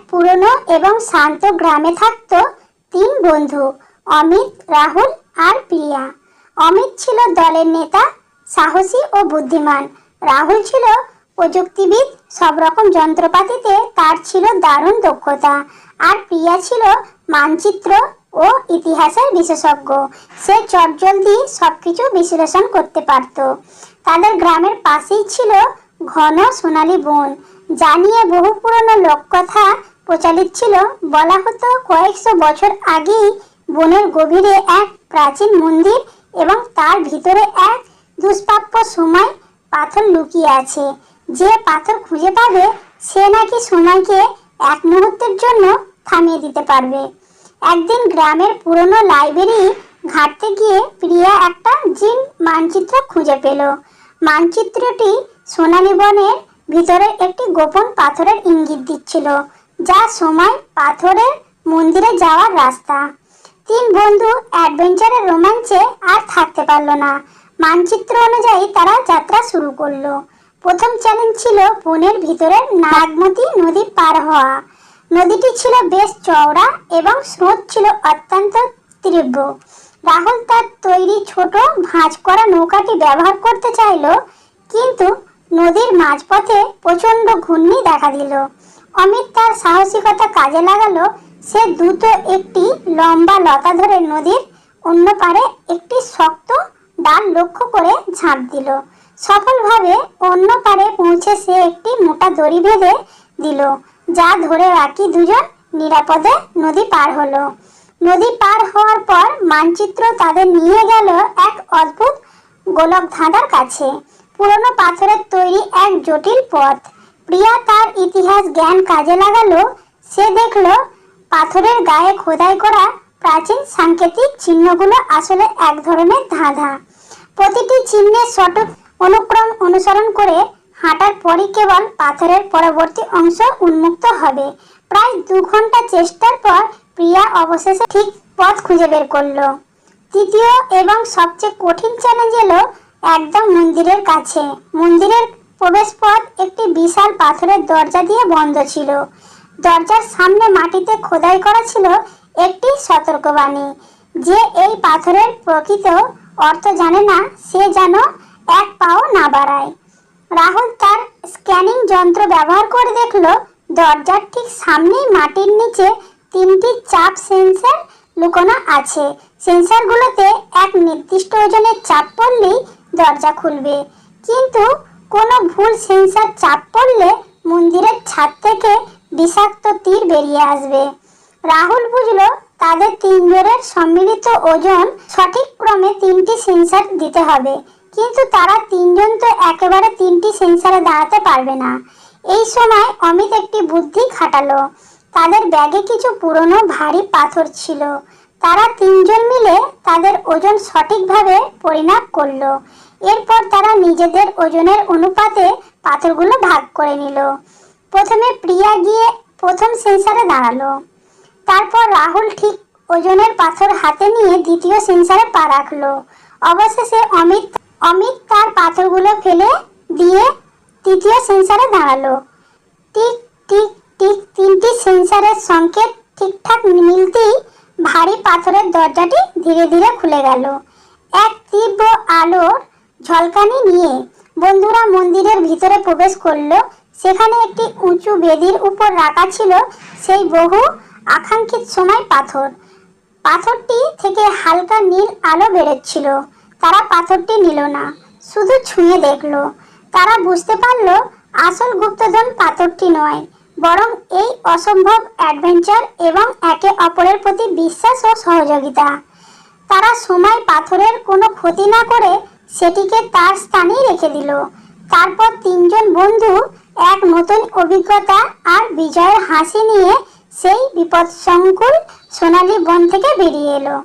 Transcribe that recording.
পুরনো এবং শান্ত গ্রামে থাকত তিন বন্ধু, অমিত, রাহুল আর প্রিয়া। অমিত ছিল দলের নেতা, সাহসী ও বুদ্ধিমান। রাহুল ছিল প্রযুক্তিবিদ, সব রকম যন্ত্রপাতিতে তার ছিল দারুণ দক্ষতা। আর প্রিয়া ছিল মানচিত্র ও ইতিহাসের বিশেষজ্ঞ। সে চটজলদি সবকিছু বিশ্লেষণ করতে পারত। তাদের গ্রামের পাশেই ছিল ঘন সোনালী বন, যা নিয়ে বহু পুরনো লোককথা প্রচলিত ছিল। বলা হতো কয়েকশো বছর আগেই বনের গভীরে এক প্রাচীন মন্দির এবং তার ভিতরে এক দুষ্প্রাপ্য সময় পাথর লুকিয়ে আছে। যে পাথর খুঁজে পাবে সে নাকি সময়কে এক মুহূর্তের জন্য থামিয়ে দিতে পারবে। একদিন গ্রামের পুরনো লাইব্রেরি ঘাঁটতে গিয়ে প্রিয়া একটা জিন মানচিত্র খুঁজে পেল। মানচিত্রটি সোনালী বনের ভিতরে একটি গোপন পাথরের ইঙ্গিত দিচ্ছিল, যা সময় পাথরের মন্দিরে যাওয়ার রাস্তা। তিন বন্ধু অ্যাডভেঞ্চারের রোমাঞ্চে আর থাকতে পারল না। মানচিত্র অনুযায়ী তারা যাত্রা শুরু করলো। প্রথম চ্যালেঞ্জ ছিল বনের ভিতরে নাগমতী নদী পার হওয়া। নদীটি ছিল বেশ চওড়া এবং স্রোত ছিল অত্যন্ত তীব্র। রাহুল তার তৈরি ছোট ভাঁজ করা নৌকাটি ব্যবহার করতে চাইল, কিন্তু নদীর মাঝপথে প্রচণ্ড ঘূর্ণি দেখা দিল। অমিত তার সাহসিকতা কাজে লাগালো। সে দ্রুত একটি লম্বা লতা ধরে নদীর অন্য পারে একটি শক্ত ডাল লক্ষ্য করে ঝাঁপ দিল। সফলভাবে অন্য পারে পৌঁছে সে একটি মোটা দড়ি বেঁধে দিল, যা ধরে বাকি দুজন নিরাপদে নদী পার হলো। নদী পার হওয়ার পর মানচিত্র তাদের নিয়ে গেল এক অদ্ভুত গোলক ধাঁধার কাছে। পুরনো পাথরের তৈরি এক জটিল পথ। প্রিয়া তার ইতিহাস জ্ঞান কাজে লাগালো। সে দেখল পাথরের গায়ে খোদাই করা প্রাচীন সাংকেতিক চিহ্নগুলো আসলে এক ধরনের ধাঁধা। প্রতিটি চিহ্নের সঠিক অনুক্রম অনুসরণ করে হাঁটার পরই কেবল পাথরের পরবর্তী অংশ উন্মুক্ত হবে। প্রায় 2 ঘন্টা চেষ্টার পর প্রিয়া অবশেষে ঠিক পথ খুঁজে বের করলো। তৃতীয় এবং সবচেয়ে কঠিন চ্যালেঞ্জ এলো একদম মন্দিরের কাছে। মন্দিরের প্রবেশ পথ একটি বিশাল পাথরের দরজা দিয়ে বন্ধ ছিল। দরজার সামনে মাটিতে খোদাই করা ছিল একটি সতর্কবাণী, যে এই পাথরের প্রকৃত অর্থ জানে না সে যেন এক পাও না বাড়ায়। রাহুল তার স্ক্যানিং যন্ত্র ব্যবহার করে দেখল দরজার ঠিক সামনেই মাটির নিচে 3টি চাপ সেন্সর লুকানো আছে। সেন্সরগুলোতে এক নির্দিষ্ট ওজনের চাপ পড়লেই দরজা খুলবে, কিন্তু কোনো ভুল সেন্সর চাপ পড়লে মন্দিরের ছাদ থেকে বিষাক্ত তীর বেরিয়ে আসবে। রাহুল বুঝলো তাদের তিনজনের সম্মিলিত ওজন সঠিক ক্রমে 3টি সেন্সর দিতে হবে, কিন্তু তারা তিনজন তো একেবারে 3টি সেন্সরে দাঁড়াতে পারবে না। এই সময় অমিত একটি বুদ্ধি খাটালো। তাদের ব্যাগে কিছু পুরনো ভারী পাথর ছিল। তারা তিনজন মিলে তাদের ওজন সঠিকভাবে পরিমাপ করলো। এরপর তারা নিজেদের ওজনের অনুপাতে পাথরগুলো ভাগ করে নিল। প্রথমে প্রিয়া গিয়ে প্রথম সেন্সরে দাঁড়ালো। তারপর রাহুল ঠিক ওজনের পাথর হাতে নিয়ে দ্বিতীয় সেন্সরে পা রাখলো। অবশেষে অমিত তার পাথরগুলো ফেলে দিয়ে তৃতীয় সেন্সরে দাঁড়ালো। টিক টিক টিক 3টি সেন্সরের সংকেত ঠিকঠাক মিলতেই ভারী পাথরের দরজাটি ধীরে ধীরে খুলে গেল। এক তীব্র আলোর ঝলকানি নিয়ে বন্ধুরা মন্দিরের ভিতরে প্রবেশ করলো। সেখানে একটি উঁচু বেদির উপর রাখা ছিল সেই বহু আকাঙ্ক্ষিত সময় পাথর। পাথরটি থেকে হালকা নীল আলো বেরোচ্ছিল। তারা পাথরটি নিল না, শুধু ছুঁয়ে দেখলো। তারা বুঝতে পারলো আসল গুপ্তধন পাথরটি নয়, বরং এই অসম্ভব অ্যাডভেঞ্চার এবং একে অপরের প্রতি বিশ্বাস ও সহযোগিতা। তারা সময় পাথরের কোনো ক্ষতি না করে সেটিকে তার স্থানেই রেখে দিল। তারপর তিনজন বন্ধু এক নতুন অভিজ্ঞতা আর বিজয়ের হাসি নিয়ে সেই বিপদসংকুল সোনালী বন থেকে বেরিয়ে এলো।